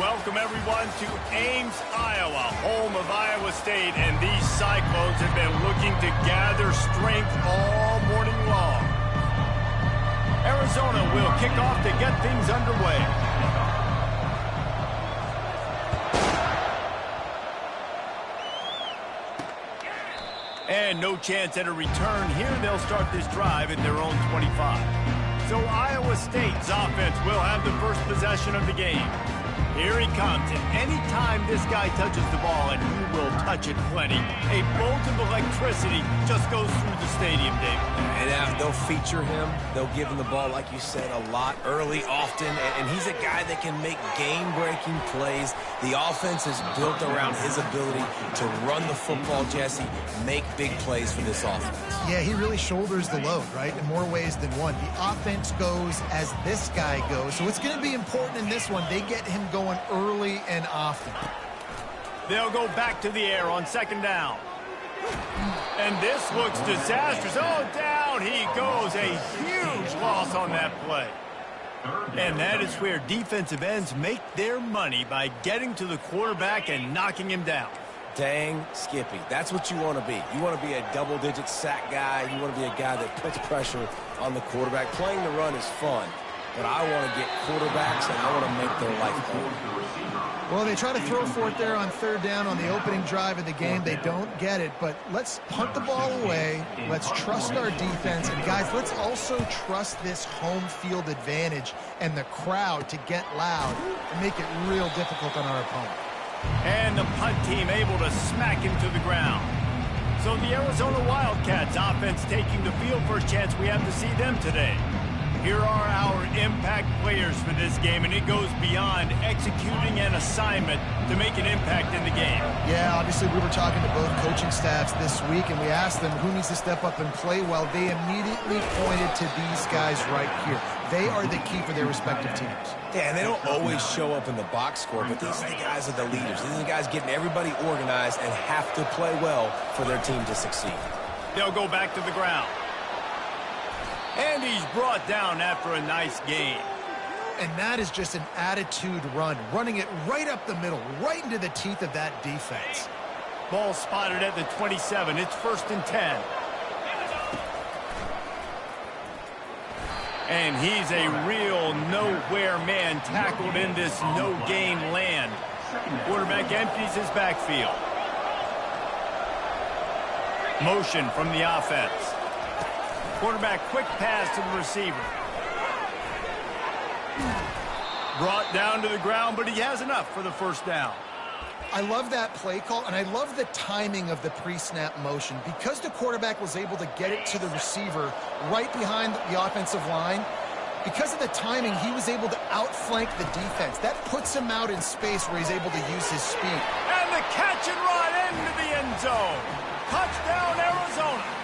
Welcome, everyone, to Ames, Iowa, home of Iowa State. And these Cyclones have been looking to gather strength all morning long. Arizona will kick off to get things underway. And no chance at a return here. They'll start this drive at their own 25. So Iowa State's offense will have the first possession of the game. Here he comes, and anytime this guy touches the ball, and he will touch it plenty, a bolt of electricity just goes through the stadium, David. And they'll feature him. They'll give him the ball, like you said, a lot, early, often, and he's a guy that can make game-breaking plays. The offense is built around his ability to run the football, Jesse, make big plays for this offense. Yeah, he really shoulders the load, right, in more ways than one. The offense goes as this guy goes, so it's going to be important in this one. They get him going early and often. They'll go back to the air on second down. And this looks disastrous. Oh, down he goes. A huge loss on that play. And that is where defensive ends make their money, by getting to the quarterback and knocking him down. Dang, Skippy. That's what you want to be. You want to be a double-digit sack guy. You want to be a guy that puts pressure on the quarterback. Playing the run is fun, but I want to get quarterbacks, and I want to make their life hard. Well, they try to throw for it there on third down on the opening drive of the game. They don't get it, but let's punt the ball away. Let's trust our defense. And, guys, let's also trust this home field advantage and the crowd to get loud and make it real difficult on our opponent. And the punt team able to smack him to the ground. So the Arizona Wildcats offense taking the field. First chance we have to see them today. Here are our impact players for this game, and it goes beyond executing an assignment to make an impact in the game. Yeah, obviously we were talking to both coaching staffs this week, and we asked them who needs to step up and play well. They immediately pointed to these guys right here. They are the key for their respective teams. Yeah, and they don't always show up in the box score, but these are the guys that are the leaders. These are the guys getting everybody organized and have to play well for their team to succeed. They'll go back to the ground. And he's brought down after a nice gain. And that is just an attitude run, running it right up the middle, right into the teeth of that defense. Ball spotted at the 27. It's 1st and 10. And he's a real nowhere man, tackled in this no-gain land. Quarterback empties his backfield. Motion from the offense. Quarterback, quick pass to the receiver. Brought down to the ground, but he has enough for the first down. I love that play call, and I love the timing of the pre-snap motion. Because the quarterback was able to get it to the receiver right behind the offensive line, because of the timing, he was able to outflank the defense. That puts him out in space where he's able to use his speed. And the catch and run into the end zone. Touchdown, Arizona.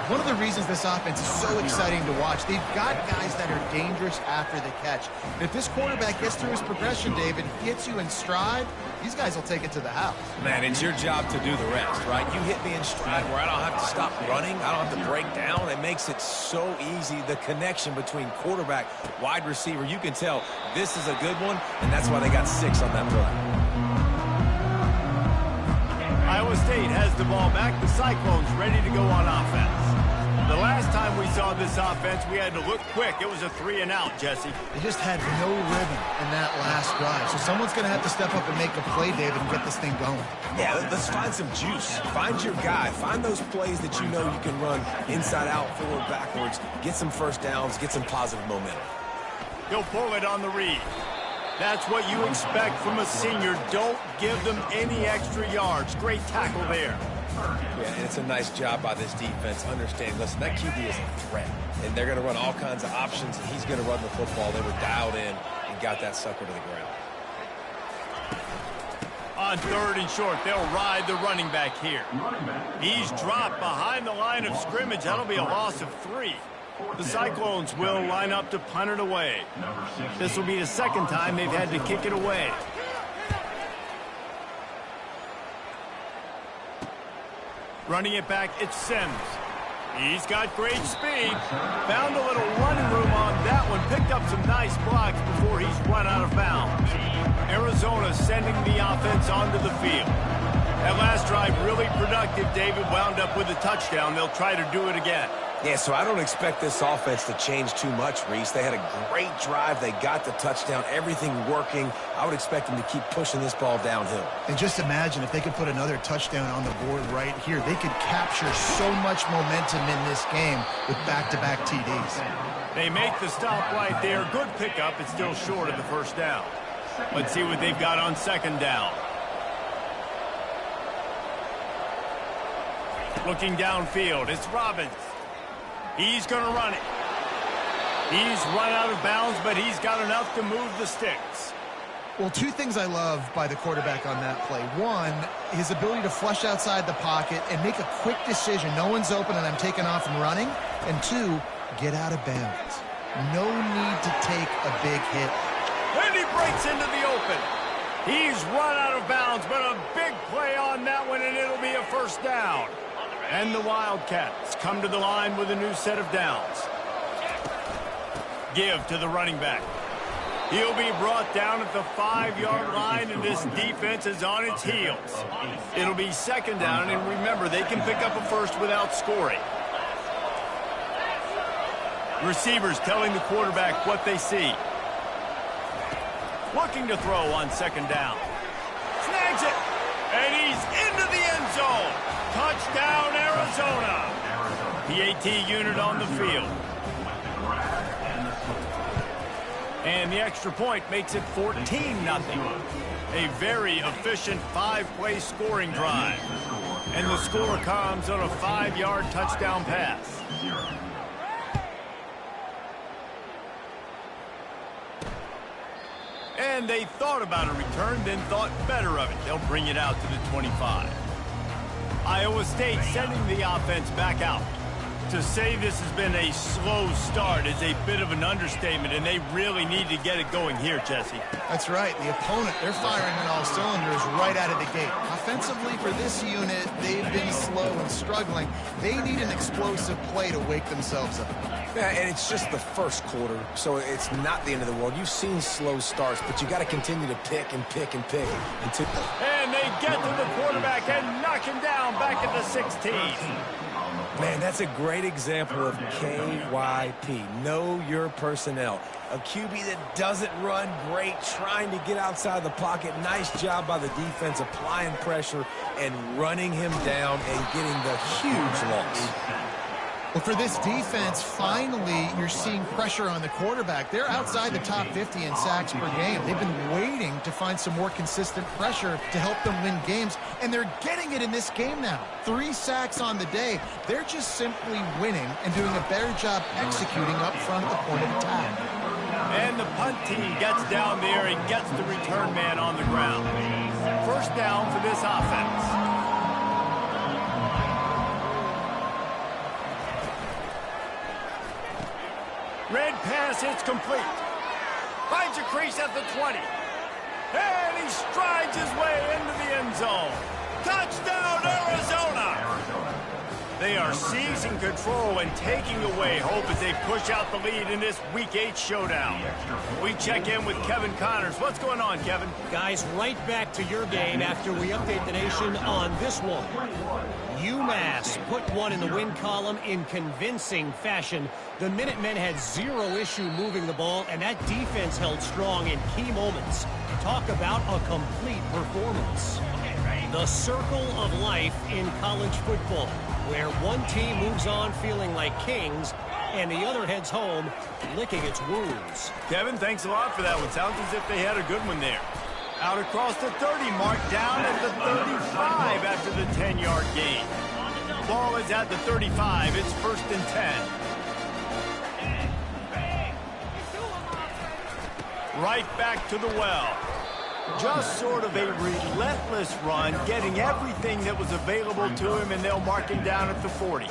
One of the reasons this offense is so exciting to watch, they've got guys that are dangerous after the catch. And if this quarterback gets through his progression, David, hits you in stride, these guys will take it to the house. Man, it's your job to do the rest, right? You hit me in stride where I don't have to stop running. I don't have to break down. It makes it so easy. The connection between quarterback, wide receiver, you can tell this is a good one, and that's why they got 6 on that play. Iowa State has the ball back. The Cyclones ready to go on offense. The last time we saw this offense, we had to look quick. It was a 3-and-out, Jesse. They just had no rhythm in that last drive. So someone's going to have to step up and make a play, David, and get this thing going. Yeah, let's find some juice. Find your guy. Find those plays that you know you can run inside out, forward, backwards. Get some first downs. Get some positive momentum. He'll pull it on the read. That's what you expect from a senior. Don't give them any extra yards. Great tackle there. Yeah, and it's a nice job by this defense. Understand, listen, that QB is a threat. And they're going to run all kinds of options, and he's going to run the football. They were dialed in and got that sucker to the ground. On 3rd and short, they'll ride the running back here. He's dropped behind the line of scrimmage. That'll be a loss of 3. The Cyclones will line up to punt it away. This will be the second time they've had to kick it away. Running it back, it's Sims. He's got great speed. Found a little running room on that one. Picked up some nice blocks before he's run out of bounds. Arizona sending the offense onto the field. That last drive really productive. David wound up with a touchdown. They'll try to do it again. Yeah, so I don't expect this offense to change too much, Reese. They had a great drive. They got the touchdown. Everything working. I would expect them to keep pushing this ball downhill. And just imagine if they could put another touchdown on the board right here. They could capture so much momentum in this game with back-to-back TDs. They make the stop right there. Good pickup. It's still short of the first down. Let's see what they've got on second down. Looking downfield, it's Robbins. He's going to run it. He's run out of bounds, but he's got enough to move the sticks. Well, two things I love by the quarterback on that play. One, his ability to flush outside the pocket and make a quick decision. No one's open and I'm taking off and running. And two, get out of bounds. No need to take a big hit. And he breaks into the open. He's run out of bounds, but a big play on that one, and it'll be a first down. And the Wildcats come to the line with a new set of downs. Give to the running back. He'll be brought down at the 5-yard line, and this defense is on its heels. It'll be second down, and remember, they can pick up a first without scoring. Receivers telling the quarterback what they see. Looking to throw on second down. Snags it, and he's into the end zone. Touchdown, Arizona. PAT unit on the field. And the extra point makes it 14-0. A very efficient 5-play scoring drive. And the score comes on a 5-yard touchdown pass. And they thought about a return, then thought better of it. They'll bring it out to the 25. Iowa State sending the offense back out. To say this has been a slow start is a bit of an understatement, and they really need to get it going here, Jesse. That's right. The opponent, they're firing on all cylinders right out of the gate. Offensively for this unit, they've been slow and struggling. They need an explosive play to wake themselves up. Yeah, and it's just the first quarter, so it's not the end of the world. You've seen slow starts, but you got to continue to pick and pick and pick. And they get to the quarterback and knock him down back at the 16. Man, that's a great example of KYP. Know your personnel. A QB that doesn't run great, trying to get outside the pocket. Nice job by the defense applying pressure and running him down and getting the huge loss. Well, for this defense, finally, you're seeing pressure on the quarterback. They're outside the top 50 in sacks per game. They've been waiting to find some more consistent pressure to help them win games, and they're getting it in this game now. 3 sacks on the day. They're just simply winning and doing a better job executing up front at the point of attack. And the punt team gets down there and gets the return man on the ground. First down for this offense. Red pass, it's complete. Finds a crease at the 20. And he strides his way into the end zone. Touchdown, Arizona! They are seizing control and taking away hope as they push out the lead in this Week 8 showdown. We check in with Kevin Connors. What's going on, Kevin? Guys, right back to your game after we update the nation on this one. UMass put one in the win column in convincing fashion. The Minutemen had zero issue moving the ball, and that defense held strong in key moments. Talk about a complete performance. The circle of life in college football, where one team moves on feeling like kings, and the other heads home licking its wounds. Kevin, thanks a lot for that one. Sounds as if they had a good one there. Out across the 30 mark, down at the 35 after the 10-yard gain. Ball is at the 35. It's 1st and 10. Right back to the well. Just sort of a relentless run, getting everything that was available to him, and they'll mark him down at the 40.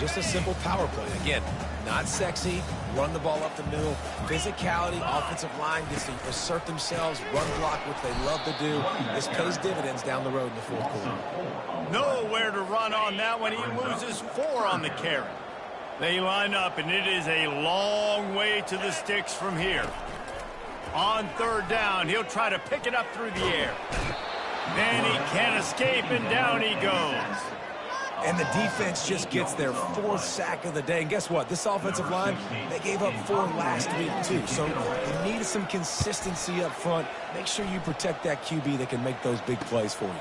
just a simple power play. Again, not sexy, run the ball up the middle. Physicality, offensive line gets to assert themselves, run block, which they love to do. This pays dividends down the road in the fourth quarter. Nowhere to run on that one. He loses 4 on the carry. They line up, and it is a long way to the sticks from here. On third down, he'll try to pick it up through the air. Then he can't escape, and down he goes. And the defense just gets their 4th sack of the day. And guess what? This offensive line, they gave up 4 last week, too. So you need some consistency up front. Make sure you protect that QB that can make those big plays for you.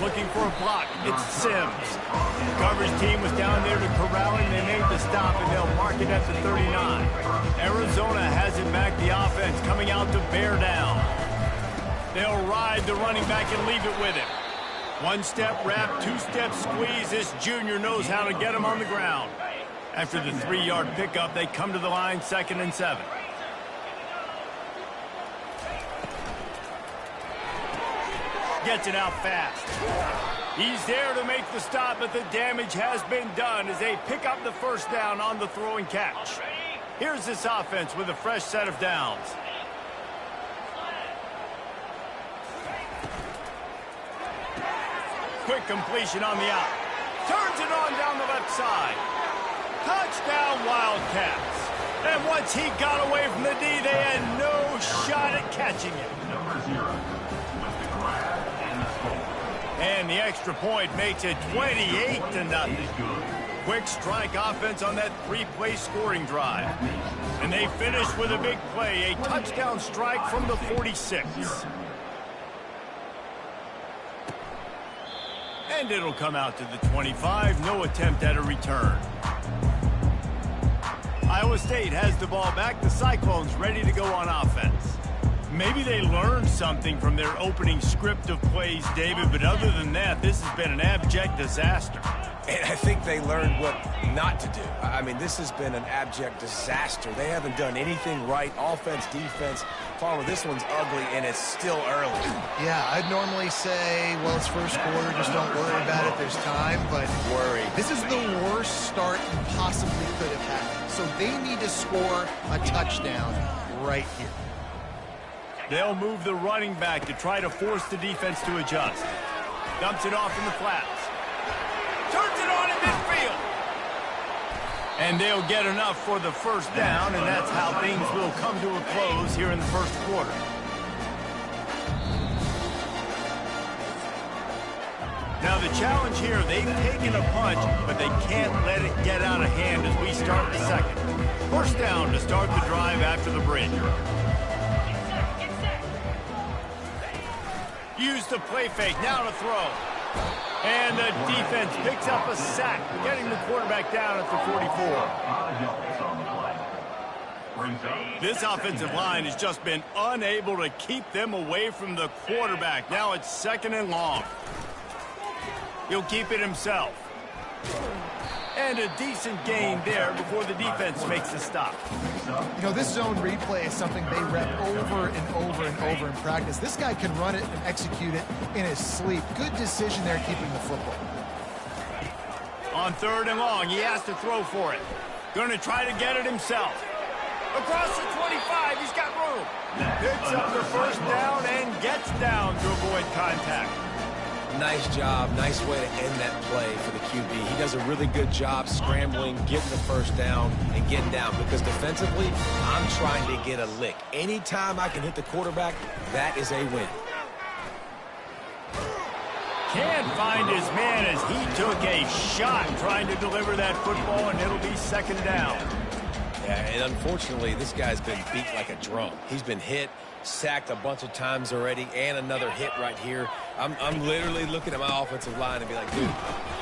Looking for a block. It's Sims. The coverage team was down there to corral him. They made the stop, and they'll mark it at the 39. Arizona has it back, the offense coming out to bear down. They'll ride the running back and leave it with him. 1-step wrap, 2-step squeeze. This junior knows how to get him on the ground. After the 3-yard pickup, they come to the line, 2nd and 7. Gets it out fast. He's there to make the stop, but the damage has been done as they pick up the first down on the throwing catch. Here's this offense with a fresh set of downs. Quick completion on the out. Turns it on down the left side. Touchdown Wildcats. And once he got away from the D, they had no shot at catching him. And the extra point makes it 28-0. Quick strike offense on that 3-play scoring drive. And they finish with a big play, a touchdown strike from the 46. And it'll come out to the 25. No attempt at a return. Iowa State has the ball back. The Cyclones ready to go on offense. Maybe they learned something from their opening script of plays, David, but other than that, this has been an abject disaster. And I think they learned what not to do. I mean, this has been an abject disaster. They haven't done anything right. Offense, defense. Farmer, this one's ugly, and it's still early. Yeah, I'd normally say, well, it's first quarter, just don't worry about it, there's time, but Worry. This is the worst start you possibly could have had. So they need to score a touchdown right here. They'll move the running back to try to force the defense to adjust. Dumps it off in the flats. Turns it on in midfield. And they'll get enough for the first down, and that's how things will come to a close here in the first quarter. Now the challenge here, they've taken a punch, but they can't let it get out of hand as we start the second. First down to start the drive after the bridge. Use the play fake, now to throw. And the defense picks up a sack, getting the quarterback down at the 44. This offensive line has just been unable to keep them away from the quarterback. Now it's 2nd and long. He'll keep it himself. And a decent gain there before the defense makes the stop. You know, this zone replay is something they rep over and over and over in practice. This guy can run it and execute it in his sleep. Good decision there keeping the football. On 3rd and long, he has to throw for it. Going to try to get it himself. Across the 25, he's got room. Picks up the first down and gets down to avoid contact. Nice job. Nice way to end that play for the QB. He does a really good job scrambling, getting the first down, and getting down. Because defensively, I'm trying to get a lick. Anytime I can hit the quarterback, that is a win. Can't find his man as he took a shot trying to deliver that football, and it'll be 2nd down. Yeah, and unfortunately, this guy's been beat like a drum. He's been hit, sacked a bunch of times already, and another hit right here. I'm literally looking at my offensive line and be like, dude,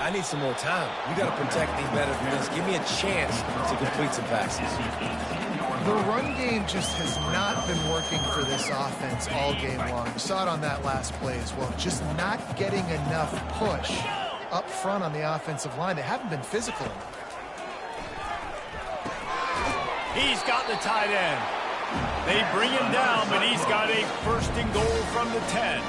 I need some more time. You got to protect me better than this. Give me a chance to complete some passes. The run game just has not been working for this offense all game long. You saw it on that last play as well. Just not getting enough push up front on the offensive line. They haven't been physical enough. He's got the tight end. They bring him down, but he's got a 1st and goal from the 10.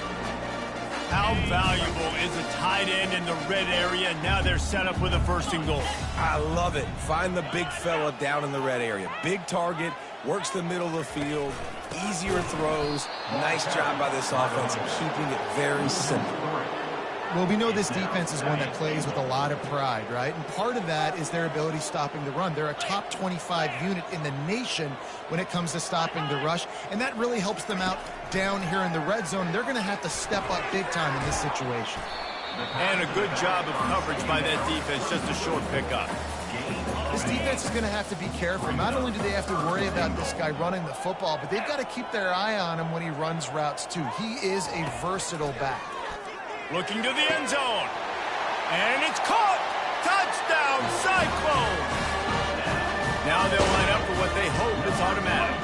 How valuable is a tight end in the red area? Now they're set up with a 1st and goal. I love it. Find the big fella down in the red area. Big target, works the middle of the field, easier throws. Nice job by this offense of keeping it very simple. Well, we know this defense is one that plays with a lot of pride, right? And part of that is their ability stopping the run. They're a top 25 unit in the nation when it comes to stopping the rush, and that really helps them out down here in the red zone. They're going to have to step up big time in this situation. And a good job of coverage by that defense, just a short pickup. This defense is going to have to be careful. Not only do they have to worry about this guy running the football, but they've got to keep their eye on him when he runs routes too. He is a versatile back. Looking to the end zone. And it's caught! Touchdown, Cyclones! Now they'll line up for what they hope is automatic.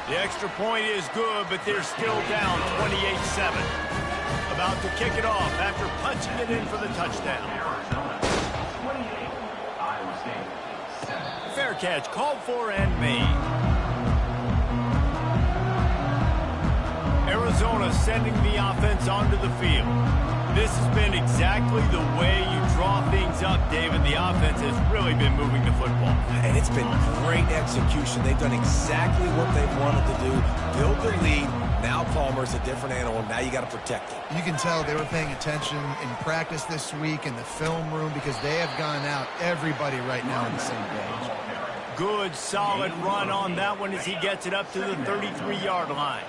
The extra point is good, but they're still down 28-7. About to kick it off after punching it in for the touchdown. Fair catch called for and made. Arizona sending the offense onto the field. This has been exactly the way you draw things up, David. The offense has really been moving the football. And it's been great execution. They've done exactly what they've wanted to do. Build the lead. Now Palmer's a different animal. Now you got to protect it. You can tell they were paying attention in practice this week in the film room because they have gone out, everybody right now on the same page. Good, solid run on that one as he gets it up to the 33-yard line.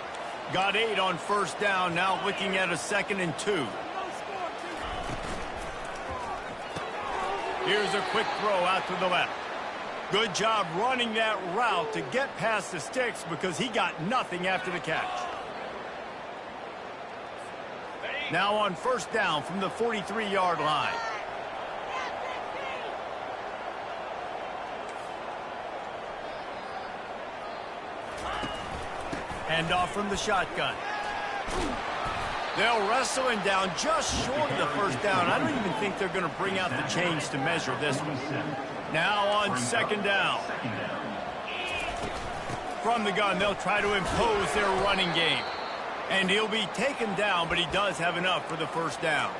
Got 8 on 1st down, now looking at a 2nd and 2. Here's a quick throw out to the left. Good job running that route to get past the sticks because he got nothing after the catch. Now on 1st down from the 43-yard line. Hand off from the shotgun. They'll wrestle him down just short of the 1st down. I don't even think they're going to bring out the chains to measure this one. Now on 2nd down. From the gun, they'll try to impose their running game. And he'll be taken down, but he does have enough for the 1st down.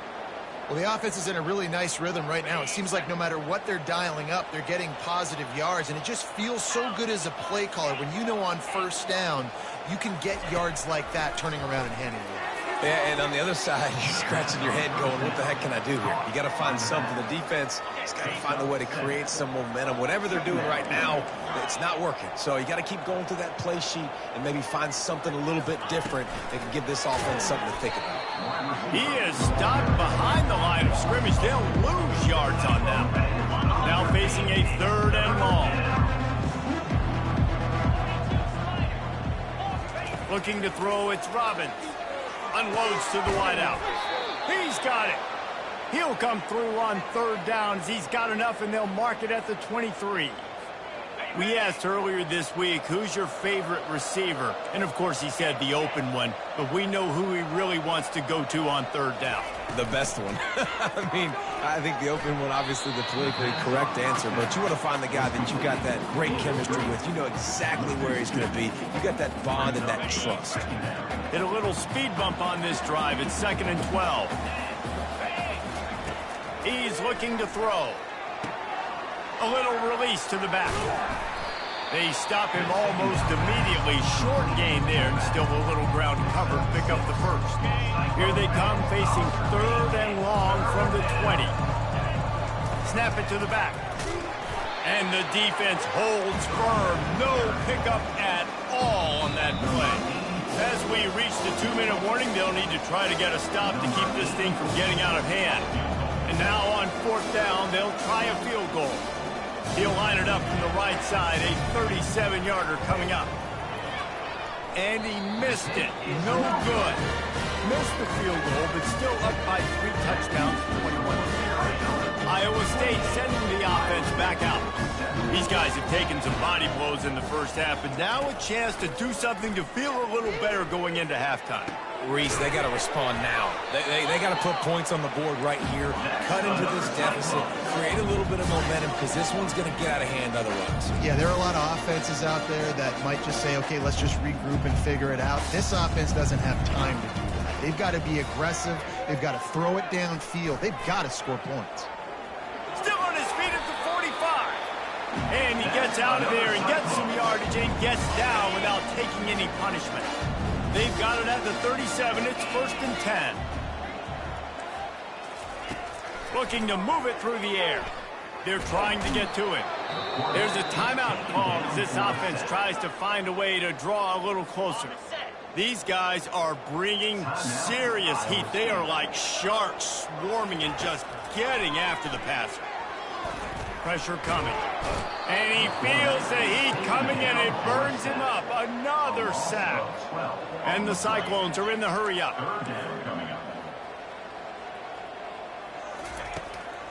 Well, the offense is in a really nice rhythm right now. It seems like no matter what they're dialing up, they're getting positive yards, and it just feels so good as a play caller when you know on 1st down you can get yards like that turning around and handing it. Yeah, and on the other side, you're scratching your head going, what the heck can I do here? You got to find something. The defense has got to find a way to create some momentum. Whatever they're doing right now, it's not working. So you got to keep going through that play sheet and maybe find something a little bit different that can give this offense something to think about. He is stopped behind the line of scrimmage. They'll lose yards on that. Now facing a 3rd and long. Looking to throw, it's Robbins. Unloads to the wideout. He's got it. He'll come through on 3rd down as he's got enough, and they'll mark it at the 23. We asked earlier this week, who's your favorite receiver? And, of course, he said the open one, but we know who he really wants to go to on 3rd down. The best one. I mean, I think the open one, obviously the politically correct answer, but you want to find the guy that you got that great chemistry with. You know exactly where he's going to be. You got that bond and that trust. Hit a little speed bump on this drive. It's 2nd and 12. He's looking to throw. A little release to the back. They stop him almost immediately. Short gain there, and still a little ground cover to pick up the 1st. Here they come, facing 3rd and long from the 20. Snap it to the back. And the defense holds firm. No pickup at all on that play. As we reach the 2-minute warning, they'll need to try to get a stop to keep this thing from getting out of hand. And now on 4th down, they'll try a field goal. He'll line it up from the right side, a 37-yarder coming up. And he missed it. No good. Missed the field goal, but still up by 3 touchdowns to 21. Iowa State sending the offense back out. These guys have taken some body blows in the 1st half, but now a chance to do something to feel a little better going into halftime. Reese, they got to respond now. They got to put points on the board right here, cut into this deficit, create a little bit of momentum, because this one's going to get out of hand otherwise. Yeah, there are a lot of offenses out there that might just say, okay, let's just regroup and figure it out. This offense doesn't have time to do that. They've got to be aggressive. They've got to throw it downfield. They've got to score points. Still on his feet at the 45. And he gets out of there and gets some yardage and gets down without taking any punishment. They've got it at the 37. It's 1st and 10. Looking to move it through the air. They're trying to get to it. There's a timeout called as this offense tries to find a way to draw a little closer. These guys are bringing serious heat. They are like sharks swarming and just getting after the passer. Pressure coming. And he feels the heat coming, and it burns him up. Another sack. And the Cyclones are in the hurry-up.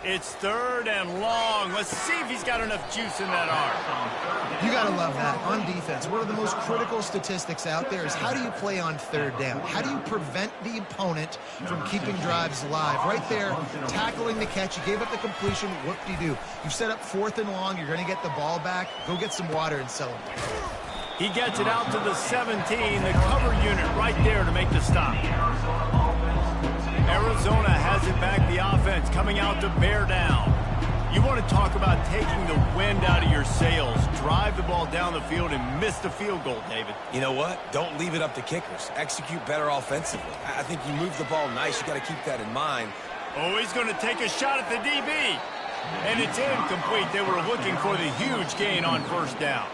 It's 3rd and long. Let's see if he's got enough juice in that arm. You got to love that. On defense, one of the most critical statistics out there is how do you play on 3rd down? How do you prevent the opponent from keeping drives alive? Right there, tackling the catch. You gave up the completion. Whoop-de-doo. You set up 4th and long. You're going to get the ball back. Go get some water and celebrate. He gets it out to the 17. The cover unit right there to make the stop. Arizona has it back. The offense coming out to bear down. You want to talk about taking the wind out of your sails. Drive the ball down the field and miss the field goal, David. You know what? Don't leave it up to kickers. Execute better offensively. I think you move the ball nice. You got to keep that in mind. Oh, he's going to take a shot at the DB. And it's incomplete. They were looking for the huge gain on 1st down.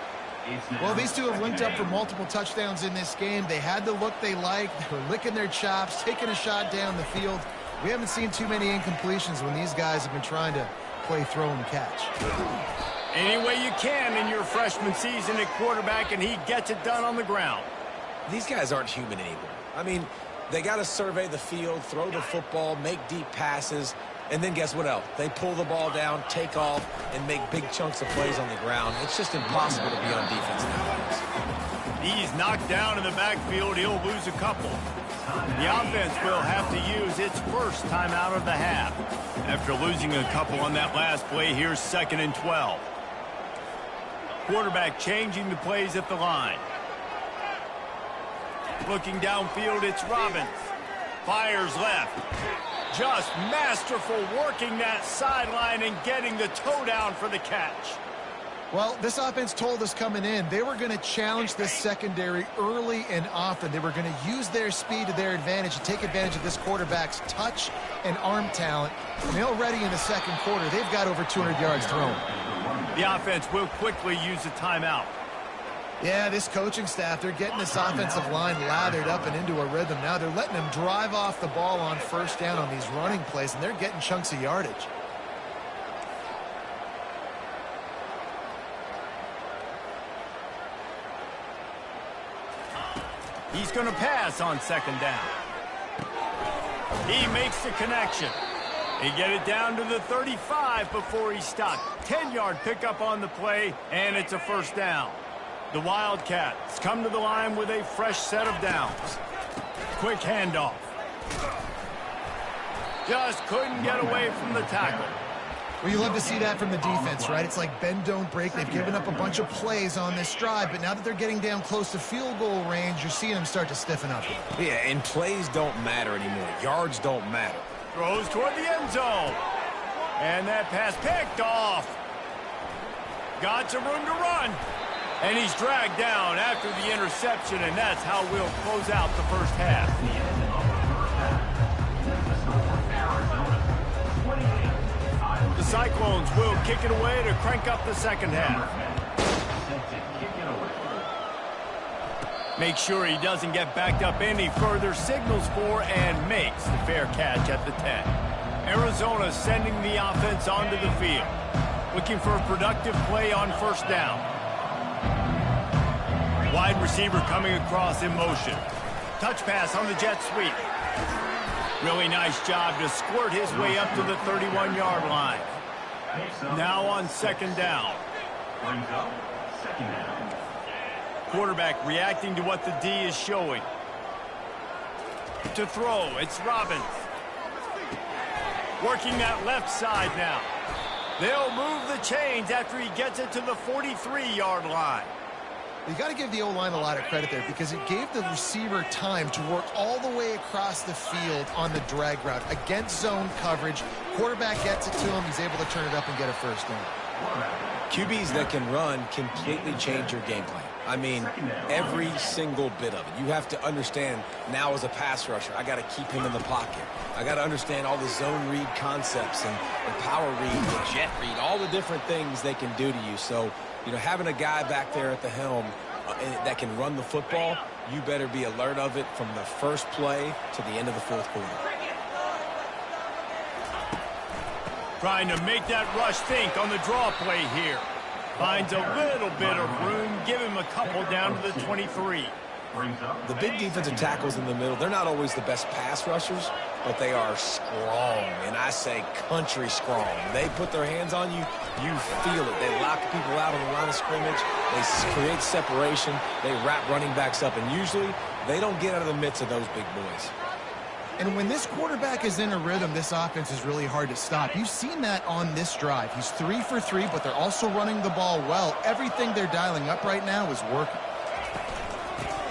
Well, these two have linked up for multiple touchdowns in this game. They had the look they liked. They were licking their chops, taking a shot down the field. We haven't seen too many incompletions when these guys have been trying to play throw and catch. Any way you can in your freshman season at quarterback, and he gets it done on the ground. These guys aren't human anymore. I mean, they got to survey the field, throw the football, make deep passes, and then guess what else? They pull the ball down, take off, and make big chunks of plays on the ground. It's just impossible to be on defense nowadays. He's knocked down in the backfield. He'll lose a couple. The offense will have to use its first timeout of the half. After losing a couple on that last play, here's 2nd and 12. Quarterback changing the plays at the line. Looking downfield, it's Robbins. Fires left. Just masterful working that sideline and getting the toe down for the catch. Well, this offense told us coming in they were going to challenge this secondary early and often. They were going to use their speed to their advantage and take advantage of this quarterback's touch and arm talent. And already in the 2nd quarter, they've got over 200 yards thrown. The offense will quickly use a timeout. Yeah, this coaching staff, they're getting this offensive line lathered up and into a rhythm. Now they're letting them drive off the ball on 1st down on these running plays, and they're getting chunks of yardage. He's going to pass on 2nd down. He makes the connection. They get it down to the 35 before he stopped. 10-yard pickup on the play, and it's a 1st down. The Wildcats come to the line with a fresh set of downs. Quick handoff. Just couldn't get away from the tackle. Well, you love to see that from the defense, right? It's like bend, don't break. They've given up a bunch of plays on this drive, but now that they're getting down close to field goal range, you're seeing them start to stiffen up. Yeah, and plays don't matter anymore. Yards don't matter. Throws toward the end zone. And that pass picked off. Got some room to run. And he's dragged down after the interception, and that's how we'll close out the 1st half. The Cyclones will kick it away to crank up the 2nd half. Make sure he doesn't get backed up any further, signals for and makes the fair catch at the 10. Arizona sending the offense onto the field. Looking for a productive play on 1st down. Wide receiver coming across in motion. Touch pass on the jet sweep. Really nice job to squirt his way up to the 31-yard line. Now on 2nd down. Quarterback reacting to what the D is showing. To throw, it's Robbins. Working that left side now. They'll move the chains after he gets it to the 43-yard line. You got to give the O-line a lot of credit there because it gave the receiver time to work all the way across the field on the drag route against zone coverage. Quarterback gets it to him. He's able to turn it up and get a first down. QBs that can run completely change your game plan. I mean, every single bit of it. You have to understand now as a pass rusher, I got to keep him in the pocket. I got to understand all the zone read concepts and the power read, the jet read, all the different things they can do to you. So, you know, having a guy back there at the helm that can run the football, you better be alert of it from the first play to the end of the fourth quarter. Trying to make that rush think on the draw play here. Finds a little bit of room. Give him a couple down to the 23. The big defensive tackles in the middle, they're not always the best pass rushers, but they are strong, and I say country strong. They put their hands on you, you feel it. They lock people out on the line of scrimmage. They create separation. They wrap running backs up, and usually they don't get out of the midst of those big boys. And when this quarterback is in a rhythm, this offense is really hard to stop. You've seen that on this drive. He's 3 for 3, but they're also running the ball well. Everything they're dialing up right now is working.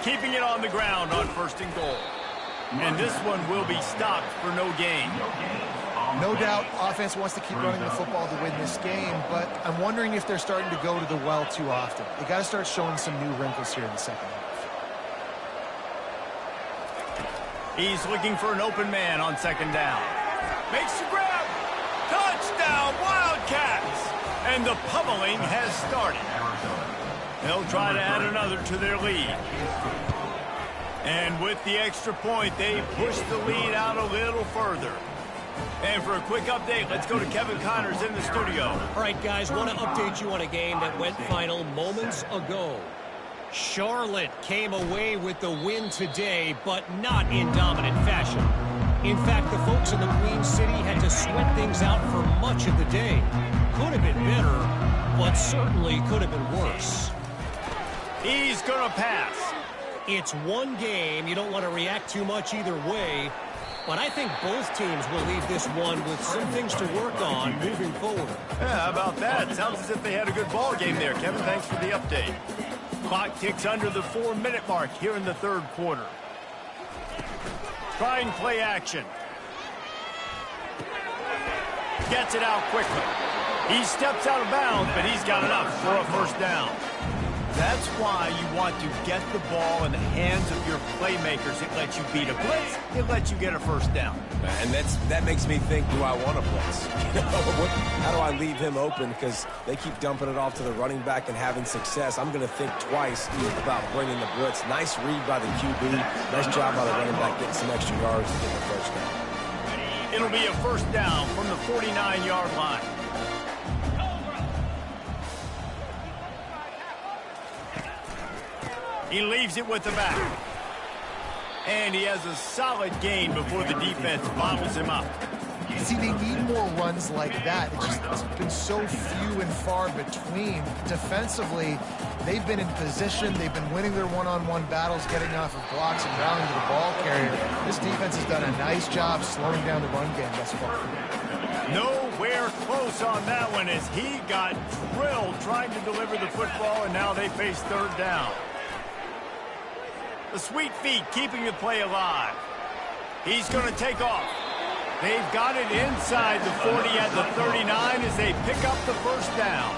Keeping it on the ground on 1st and goal. And this one will be stopped for no gain. No doubt offense wants to keep running the football to win this game, but I'm wondering if they're starting to go to the well too often. They got to start showing some new wrinkles here in the second half. He's looking for an open man on 2nd down. Makes the grab. Touchdown, Wildcats! And the pummeling has started. They'll try to add another to their lead. And with the extra point, they push the lead out a little further. And for a quick update, let's go to Kevin Connors in the studio. All right, guys, want to update you on a game that went final moments ago. Charlotte came away with the win today, but not in dominant fashion. In fact, the folks in the Queen City had to sweat things out for much of the day. Could have been better, but certainly could have been worse. He's going to pass. It's one game. You don't want to react too much either way. But I think both teams will leave this one with some things to work on moving forward. Yeah, how about that? Sounds as if they had a good ball game there. Kevin, thanks for the update. Clock ticks under the 4-minute mark here in the 3rd quarter. Try and play action. Gets it out quickly. He steps out of bounds, but he's got enough for a first down. That's why you want to get the ball in the hands of your playmakers. It lets you beat a blitz. It lets you get a first down. And that makes me think, do I want to blitz? How do I leave him open? Because they keep dumping it off to the running back and having success. I'm going to think twice about bringing the blitz. Nice read by the QB. Nice job by the running back getting some extra yards to get the first down. It'll be a first down from the 49-yard line. He leaves it with the back. And he has a solid gain before the defense bottles him up. See, they need more runs like that. It's been so few and far between. Defensively, they've been in position. They've been winning their one-on-one battles, getting off of blocks and rallying to the ball carrier. This defense has done a nice job slowing down the run game thus far. Nowhere close on that one as he got drilled trying to deliver the football, and now they face 3rd down. The sweet feet keeping the play alive. He's going to take off. They've got it inside the 40 at the 39 as they pick up the first down.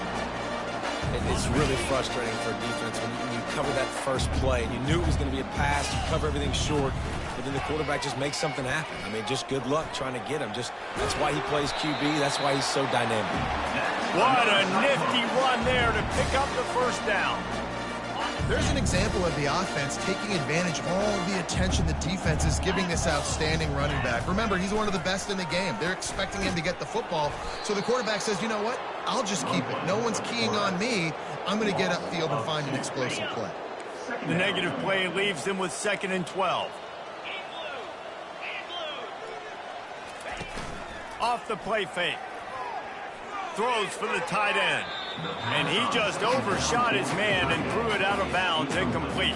It's really frustrating for defense when you cover that first play. You knew it was going to be a pass. You cover everything short, but then the quarterback just makes something happen. I mean, just good luck trying to get him. That's why he plays QB. That's why he's so dynamic. What a nifty run there to pick up the first down. There's an example of the offense taking advantage of all the attention the defense is giving this outstanding running back. Remember, he's one of the best in the game. They're expecting him to get the football. So the quarterback says, you know what? I'll just keep it. No one's keying on me. I'm going to get upfield and find an explosive play. The negative play leaves them with 2nd and 12. Off the play fake. Throws for the tight end. And he just overshot his man and threw it out of bounds, incomplete.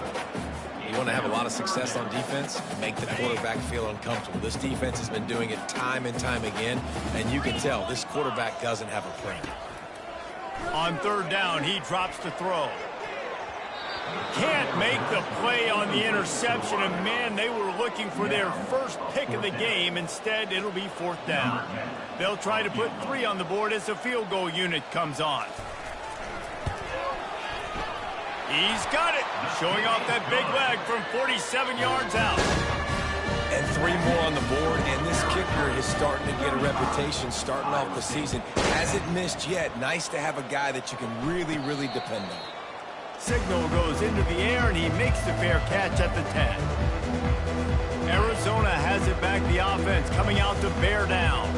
You want to have a lot of success on defense, make the quarterback feel uncomfortable. This defense has been doing it time and time again, and you can tell this quarterback doesn't have a plan. On third down, he drops to throw. Can't make the play on the interception, and man, they were looking for their first pick of the game. Instead, it'll be fourth down. They'll try to put 3 on the board as the field goal unit comes on. He's got it, showing off that big leg from 47 yards out. And 3 more on the board, and this kicker is starting to get a reputation starting off the season. Hasn't missed yet. Nice to have a guy that you can really, really depend on. Signal goes into the air, and he makes the fair catch at the 10. Arizona has it back, the offense coming out to bear down.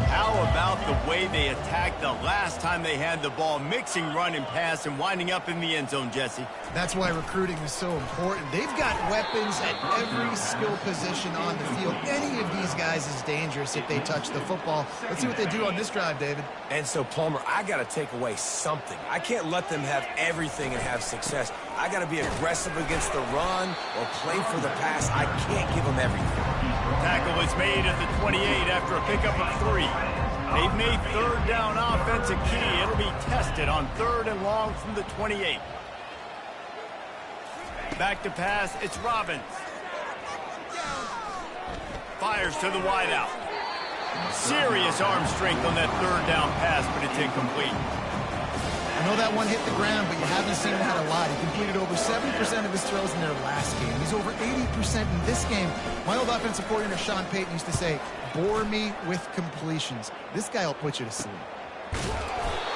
How about the way they attacked the last time they had the ball, mixing run and pass and winding up in the end zone, Jesse? That's why recruiting is so important. They've got weapons at every skill position on the field. Any of these guys is dangerous if they touch the football. Let's see what they do on this drive, David. And so, Palmer, I got to take away something. I can't let them have everything and have success. I got to be aggressive against the run or play for the pass. I can't give them everything. Tackle is made at the 28 after a pickup of 3. They've made third down offense a key. It'll be tested on 3rd and long from the 28. Back to pass, it's Robbins. Fires to the wideout. Serious arm strength on that 3rd down pass, but it's incomplete. I know that one hit the ground, but you haven't seen that a lot. He completed over 70% of his throws in their last game. He's over 80% in this game. My old offensive coordinator, Sean Payton, used to say, bore me with completions. This guy will put you to sleep.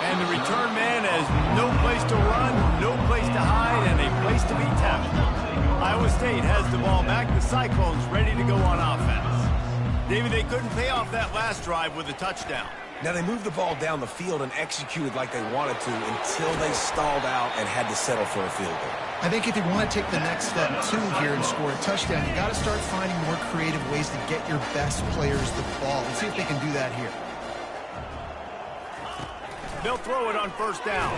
And the return man has no place to run, no place to hide, and a place to be tackled. Iowa State has the ball back. The Cyclones ready to go on offense. David, they couldn't pay off that last drive with a touchdown. Now, they moved the ball down the field and executed like they wanted to until they stalled out and had to settle for a field goal. I think if you want to take the next step, too, here and score a touchdown, you got to start finding more creative ways to get your best players the ball. Let's see if they can do that here. They'll throw it on 1st down.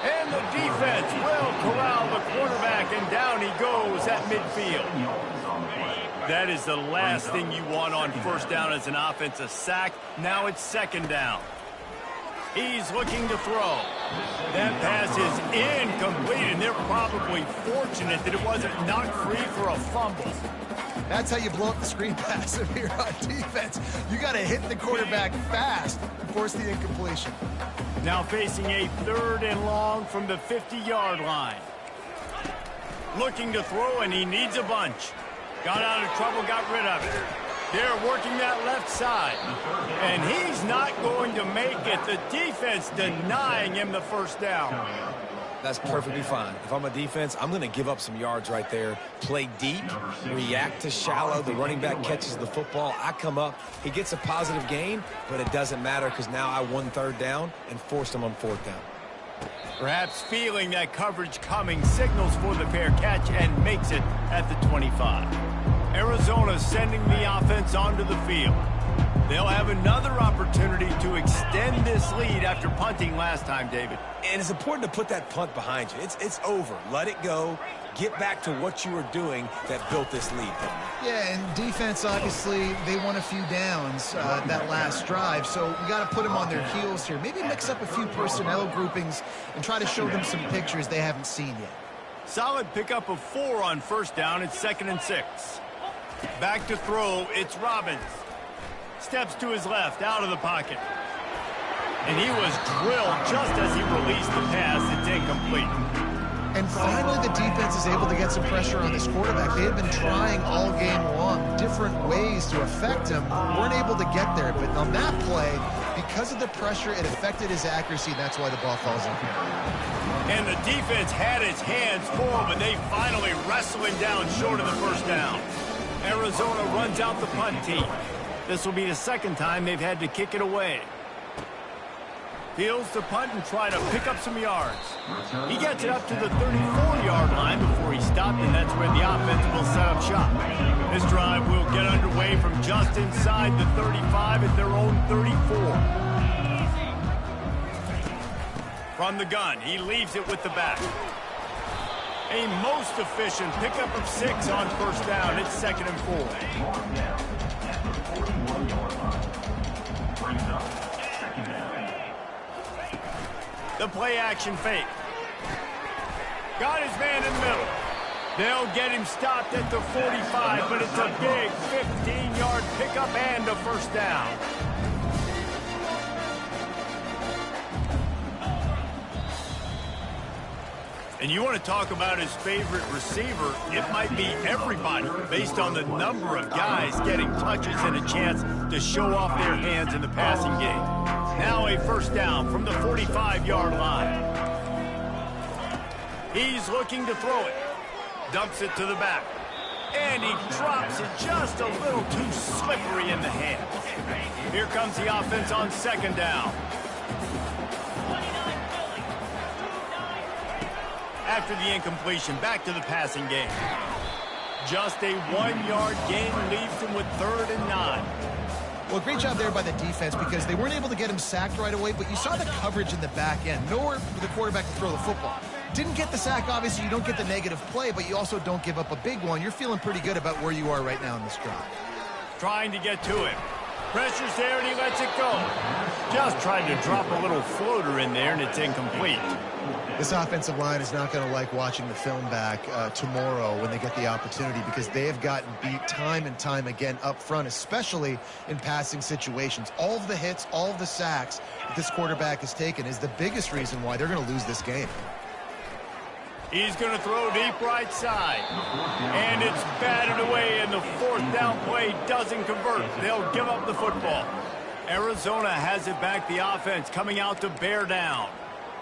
And the defense will corral the quarterback, and down he goes at midfield. That is the last thing you want on 1st down as an offense, a sack. Now it's 2nd down. He's looking to throw. That pass is incomplete, and they're probably fortunate that it wasn't knocked free for a fumble. That's how you blow up the screen pass if you're on defense. You got to hit the quarterback fast and force the incompletion. Now facing a 3rd and long from the 50-yard line. Looking to throw, and he needs a bunch. Got out of trouble, got rid of it. They're working that left side. And he's not going to make it. The defense denying him the 1st down. That's perfectly fine. If I'm a defense, I'm going to give up some yards right there. Play deep, react to shallow. The running back catches the football. I come up. He gets a positive gain, but it doesn't matter because now I won 3rd down and forced him on 4th down. Perhaps feeling that coverage coming, signals for the fair catch and makes it at the 25. Arizona sending the offense onto the field. They'll have another opportunity to extend this lead after punting last time, David. And it's important to put that punt behind you. It's over. Let it go. Get back to what you were doing that built this lead. Yeah, and defense, obviously, they won a few downs that last drive, so we got to put them on their heels here. Maybe mix up a few personnel groupings and try to show them some pictures they haven't seen yet. Solid pickup of 4 on 1st down. It's 2nd and 6. Back to throw. It's Robbins. Steps to his left, out of the pocket. And he was drilled just as he released the pass. It's incomplete. And finally, the defense is able to get some pressure on this quarterback. They had been trying all game long different ways to affect him. Weren't able to get there. But on that play, because of the pressure, it affected his accuracy. That's why the ball falls in. And the defense had its hands full, but they finally wrestle him down short of the 1st down. Arizona runs out the punt team. This will be the 2nd time they've had to kick it away. Fields the punt and try to pick up some yards. He gets it up to the 34-yard line before he stopped, and that's where the offense will set up shop. This drive will get underway from just inside the 35 at their own 34. From the gun, he leaves it with the back. A most efficient pickup of 6 on first down. It's 2nd and 4. The play action fake. Got his man in the middle. They'll get him stopped at the 45, but it's a big 15-yard pickup and a first down. And you want to talk about his favorite receiver, it might be everybody based on the number of guys getting touches and a chance to show off their hands in the passing game. Now a first down from the 45-yard line. He's looking to throw it. Dumps it to the back. And he drops it just a little too slippery in the hands. Here comes the offense on 2nd down. After the incompletion, back to the passing game. Just a 1-yard gain leaves him with 3rd and 9. Well, great job there by the defense because they weren't able to get him sacked right away, but you saw the coverage in the back end. Nowhere for the quarterback to throw the football. Didn't get the sack, obviously. You don't get the negative play, but you also don't give up a big one. You're feeling pretty good about where you are right now in this drive. Trying to get to him. Pressure's there, and he lets it go. Just tried to drop a little floater in there, and it's incomplete. This offensive line is not going to like watching the film back tomorrow when they get the opportunity because they have gotten beat time and time again up front, especially in passing situations. All of the hits, all of the sacks that this quarterback has taken is the biggest reason why they're going to lose this game. He's going to throw deep right side. And it's batted away, and the 4th down play doesn't convert. They'll give up the football. Arizona has it back, the offense coming out to bear down.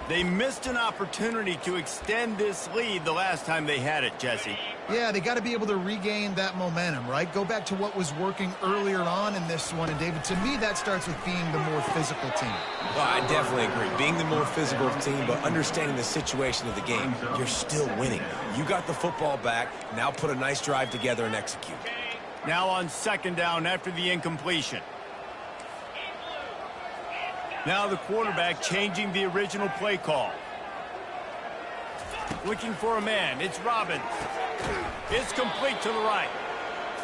They missed an opportunity to extend this lead the last time they had it, Jesse. Yeah, they got to be able to regain that momentum, right? Go back to what was working earlier on in this one. And, David, to me, that starts with being the more physical team. Well, I definitely agree. Being the more physical team, but understanding the situation of the game, you're still winning. You got the football back. Now put a nice drive together and execute. Now on 2nd down after the incompletion. Now the quarterback changing the original play call. Looking for a man. It's Robbins. It's complete to the right.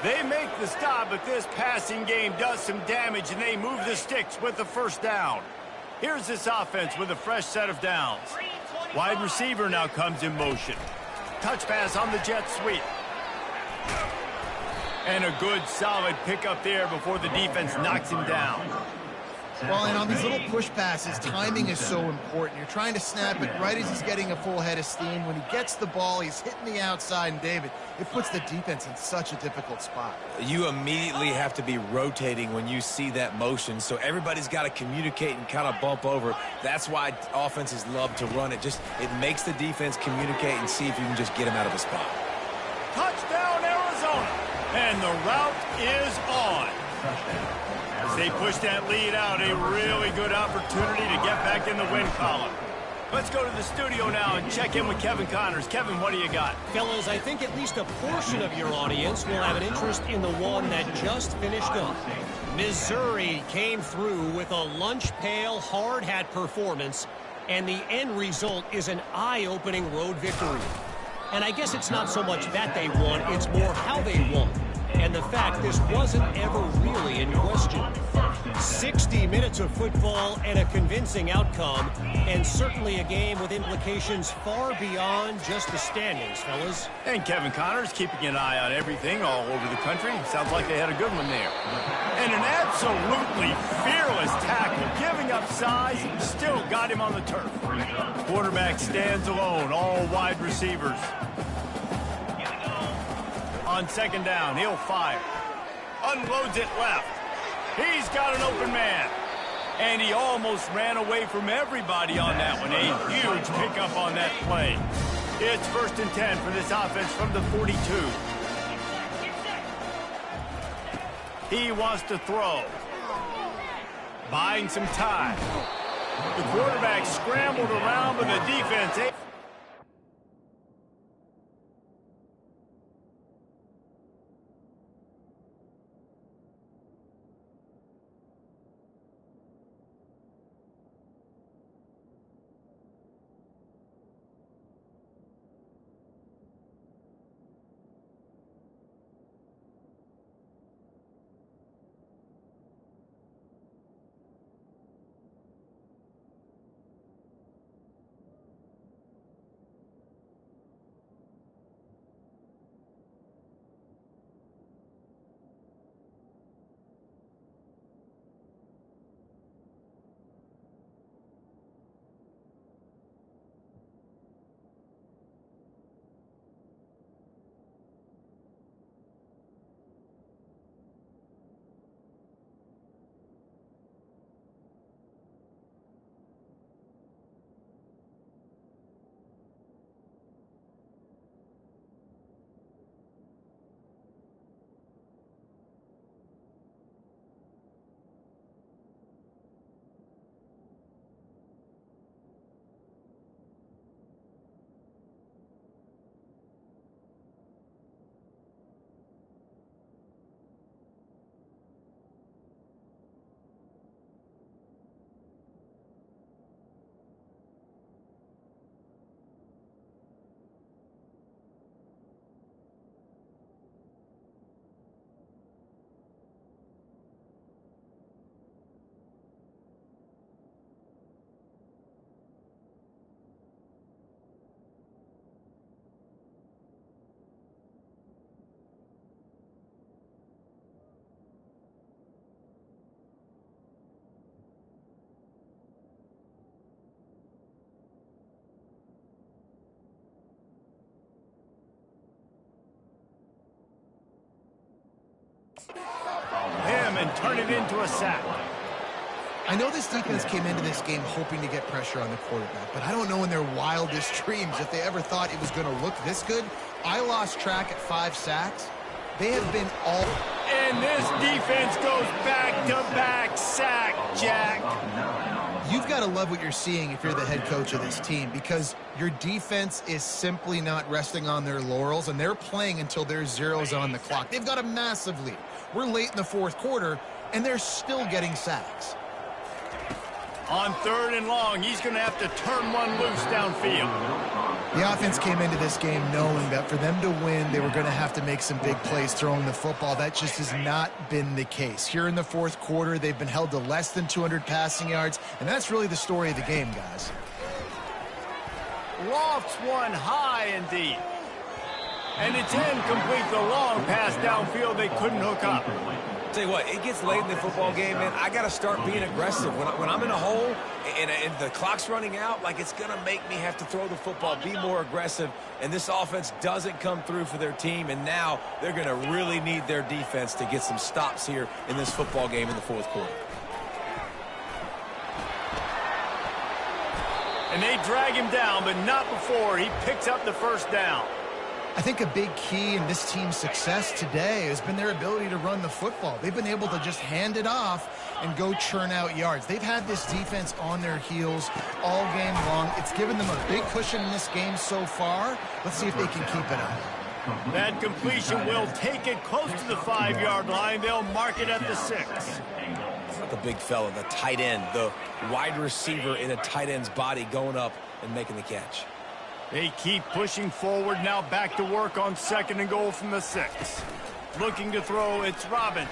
They make the stop, but this passing game does some damage, and they move the sticks with the first down. Here's this offense with a fresh set of downs. Wide receiver now comes in motion. Touch pass on the jet sweep. And a good, solid pickup there before the defense knocks him down. Well, and on these little push passes, timing is so important. You're trying to snap it right as he's getting a full head of steam. When he gets the ball, he's hitting the outside, and David, it puts the defense in such a difficult spot. You immediately have to be rotating when you see that motion, so everybody's got to communicate and kind of bump over. That's why offenses love to run it. It makes the defense communicate and see if you can just get him out of a spot. Touchdown, Arizona! And the route is on. As they push that lead out, a really good opportunity to get back in the win column. Let's go to the studio now and check in with Kevin Connors. Kevin, what do you got? Fellas, I think at least a portion of your audience will have an interest in the one that just finished up. Missouri came through with a lunch pail hard hat performance, and the end result is an eye-opening road victory. And I guess it's not so much that they won, it's more how they won. And the fact this wasn't ever really in question. 60 minutes of football and a convincing outcome, and certainly a game with implications far beyond just the standings, fellas. And Kevin Connors keeping an eye on everything all over the country. Sounds like they had a good one there. And an absolutely fearless tackle, giving up size, still got him on the turf. Quarterback stands alone, all wide receivers. On 2nd down, he'll fire. Unloads it left. He's got an open man. And he almost ran away from everybody on that one. A huge pickup on that play. It's 1st and 10 for this offense from the 42. He wants to throw. Buying some time. The quarterback scrambled around, but the defense... and turn it into a sack. I know this defense came into this game hoping to get pressure on the quarterback, but I don't know in their wildest dreams if they ever thought it was going to look this good. I lost track at 5 sacks. They have been all... And this defense goes back-to-back sack, Jack. You've got to love what you're seeing if you're the head coach of this team, because your defense is simply not resting on their laurels, and they're playing until there's zeros on the clock. They've got a massive lead. We're late in the fourth quarter, and they're still getting sacks. On 3rd and long, he's going to have to turn one loose downfield. The offense came into this game knowing that for them to win, they were going to have to make some big plays throwing the football. That just has not been the case. Here in the fourth quarter, they've been held to less than 200 passing yards, and that's really the story of the game, guys. Lofts one high and deep. And it's incomplete. The long pass downfield they couldn't hook up. Tell you what, it gets late in the football game, man. I got to start being aggressive. When I'm in a hole and the clock's running out, like, it's going to make me have to throw the football, be more aggressive, and this offense doesn't come through for their team, and now they're going to really need their defense to get some stops here in this football game in the fourth quarter. And they drag him down, but not before he picks up the first down. I think a big key in this team's success today has been their ability to run the football. They've been able to just hand it off and go churn out yards. They've had this defense on their heels all game long. It's given them a big cushion in this game so far. Let's see if they can keep it up. That completion will take it close to the 5-yard line. They'll mark it at the 6. The big fella, the tight end, the wide receiver in a tight end's body going up and making the catch. They keep pushing forward, now back to work on 2nd and goal from the 6. Looking to throw, it's Robbins.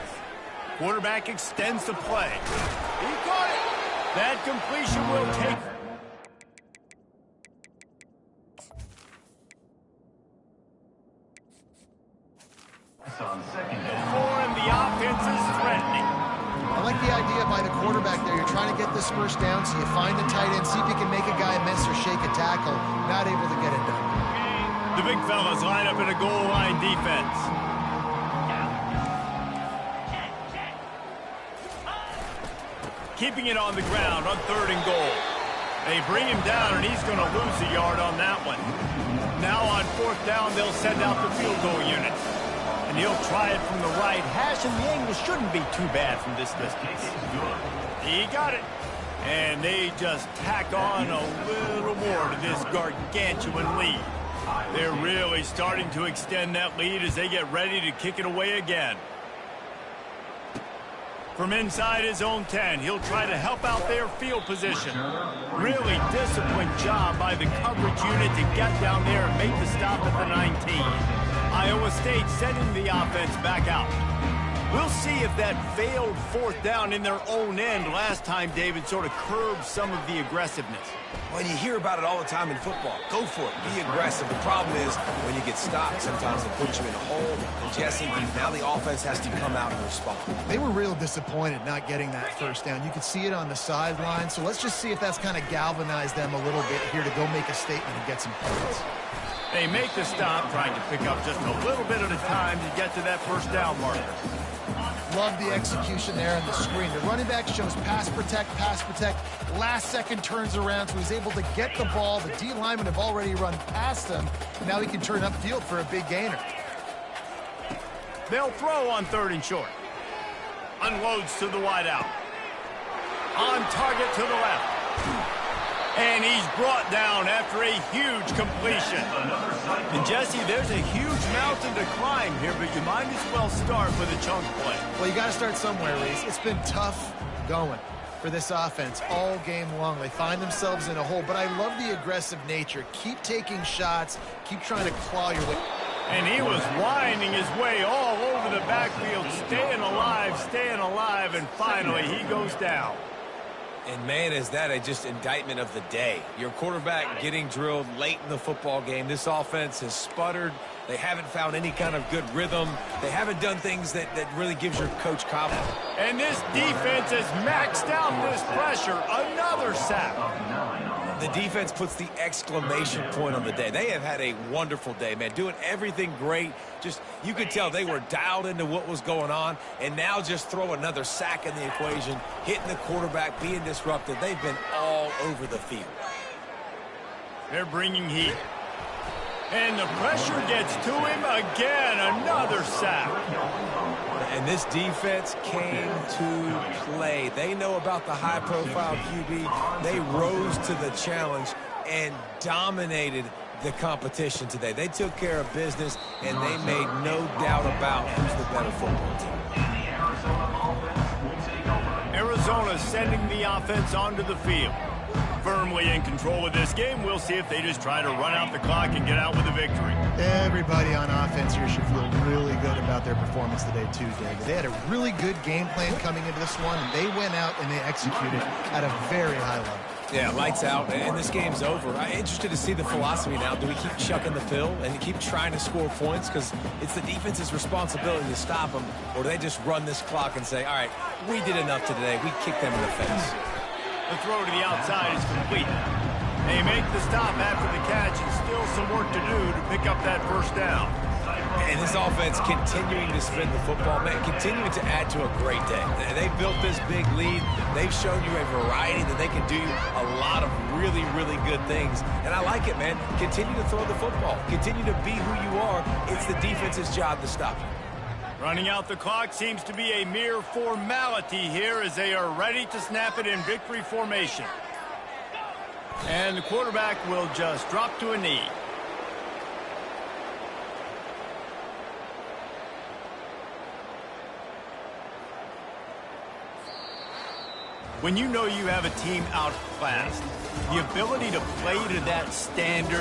Quarterback extends the play. He caught it. That completion will take... For him, the offense is threatening. I like the idea by the quarterback there. You're trying to get this first down, so you find the tight end, see if you can make a guy miss or shake a tackle. Not able to get it done. The big fellas line up in a goal line defense. Keeping it on the ground on 3rd and goal. They bring him down, and he's going to lose a yard on that one. Now on 4th down, they'll send out the field goal unit. And he'll try it from the right hash, and the angle shouldn't be too bad from this distance. He got it. And they just tack on a little more to this gargantuan lead. They're really starting to extend that lead as they get ready to kick it away again. From inside his own 10, he'll try to help out their field position. Really disciplined job by the coverage unit to get down there and make the stop at the 19. Iowa State sending the offense back out. We'll see if that failed 4th down in their own end last time, David, sort of curbed some of the aggressiveness. Well, you hear about it all the time in football. Go for it. Be aggressive. The problem is when you get stopped, sometimes they put you in a hole. And Jesse, now the offense has to come out and respond. They were real disappointed not getting that first down. You could see it on the sideline. So let's just see if that's kind of galvanized them a little bit here to go make a statement and get some points. They make the stop, trying to pick up just a little bit at a time to get to that first down marker. Love the execution there on the screen. The running back shows pass protect. Last second turns around, so he's able to get the ball. The D linemen have already run past him. Now he can turn upfield for a big gainer. They'll throw on 3rd and short. Unloads to the wideout. On target to the left. And he's brought down after a huge completion. And, Jesse, there's a huge mountain to climb here, but you might as well start with a chunk play. Well, you got to start somewhere, Reese. It's been tough going for this offense all game long. They find themselves in a hole, but I love the aggressive nature. Keep taking shots. Keep trying to claw your way. And he was winding his way all over the backfield, staying alive, and finally he goes down. And, man, is that just indictment of the day. Your quarterback getting drilled late in the football game. This offense has sputtered. They haven't found any kind of good rhythm. They haven't done things that really gives your coach confidence. And this defense has maxed out this pressure. Another sack. The defense puts the exclamation point on the day. They have had a wonderful day, man, doing everything great. Just, you could tell they were dialed into what was going on, and now just throw another sack in the equation, hitting the quarterback, being disrupted. They've been all over the field. They're bringing heat. And the pressure gets to him again. Another sack. And this defense came to play. They know about the high-profile QB. They rose to the challenge and dominated the competition today. They took care of business, and they made no doubt about who's the better football team. Arizona sending the offense onto the field. Firmly in control of this game. We'll see if they just try to run out the clock and get out with a victory. Everybody on offense here should feel really good about their performance today too, David. They had a really good game plan coming into this one, and they went out and they executed at a very high level. Yeah, lights out, and this game's over. I'm interested to see the philosophy now. Do we keep chucking the fill and keep trying to score points because it's the defense's responsibility to stop them, or do they just run this clock and say, all right, we did enough today. We kicked them in the face. The throw to the outside is complete. They make the stop after the catch, and still some work to do to pick up that first down. And this offense continuing to spin the football, man, continuing to add to a great day. They built this big lead. They've shown you a variety that they can do a lot of really, really good things. And I like it, man. Continue to throw the football. Continue to be who you are. It's the defense's job to stop you. Running out the clock seems to be a mere formality here as they are ready to snap it in victory formation. And the quarterback will just drop to a knee. When you know you have a team outclassed, the ability to play to that standard